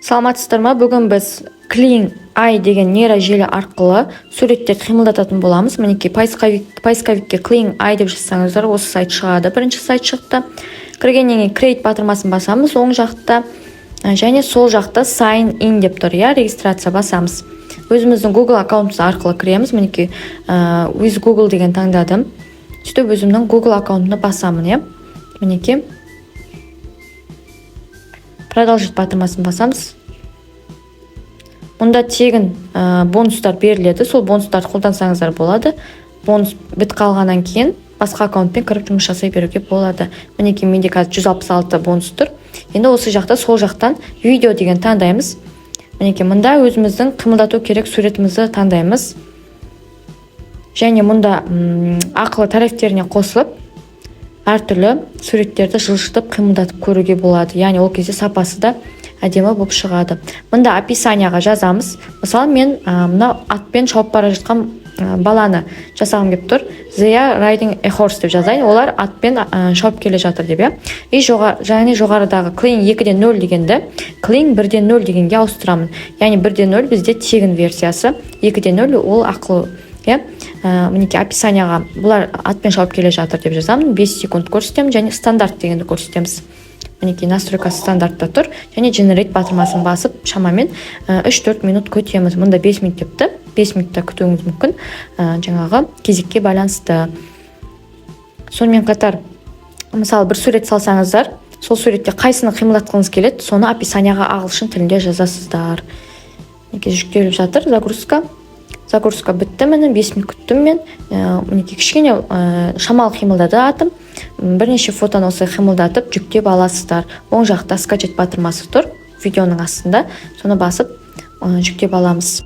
Саламатсыздар ма? Бүгін біз Clean Eye деген нейрожелі арқылы суреттерді қимылдататын боламыз. Мінекей поисковикке Clean Eye деп жазсаңыздар, осы сайт шығады. Бірінші сайт шықты. Кіргеннен кейін Create батырмасын басамыз, оң жақта және сол жақта Sign In деп тұр, регистрация басамыз. Өзіміздің Google аккаунтымыз арқылы кіреміз. Мінекей with Google деген таңдадым. Сөйтіп өзімнің Google аккаунтына басамын, Мінекей продолжить батырмасын басамыз. Мұнда тегін бонустар беріледі. Сол бонустарды қолдансаңыздар болады. Бонус бітіп қалғаннан кейін басқа аккаунтпен кіріп жұмыс жасай беруге болады. Мінекей менде қазір 166 бонус тұр. Енді осы жақта сол жақтан видео деген таңдаймыз. Мінекей мұнда өзіміздің қимылдату керек суретімізді таңдаймыз. Және мұнда ақылы тарифтеріне қосылып әртүрлі суреттерді жылжытып қимылдатып көруге болады. Яғни ол кезде сапасы да әдемі болып шығады. Мұнда описанияға жазамыз. Мысалы, мен мына атпен шауып бара жатқан баланы жасағым келіп тұр. They are riding a horse деп жазайын. Олар атпен шауып келе жатыр деп, И және жоғарыдағы Clean 2-ден 0 дегенді Clean 1-ден 0 дегенге ауыстырамын. Яғни 1-ден 0 бізде тегін версиясы, 2-ден 0 ол ақылы. Мінекей описанияға бұлар атпен шауып келе жатыр деп жазамын. 5 секунд көрсетемін және стандарт дегенді көрсетеміз. Мінекей настройкасы стандартта тұр және Generate батырмасын басып шамамен 3-4 минут күтеміз. Мұнда 5 минут депті. 5 минутта күтуіңіз мүмкін. Жаңағы кезекке байланысты. Сонымен қатар, мысалы, бір сурет салсаңыздар, сол суретте қайсыны қимылдатқыңыз келеді, соны описанияға ағылшын тілінде жазасыздар. Мінекей жүктеліп жатыр, загрузка бітті, міне 5 минут күттім мен. Мінекей кішкене шамалы қимылдады атым. Бірнеше фотоны осылай қимылдатып жүктеп аласыздар. Оң жақта скачать батырмасы тұр, видеоның астында. Соны басып жүктеп аламыз.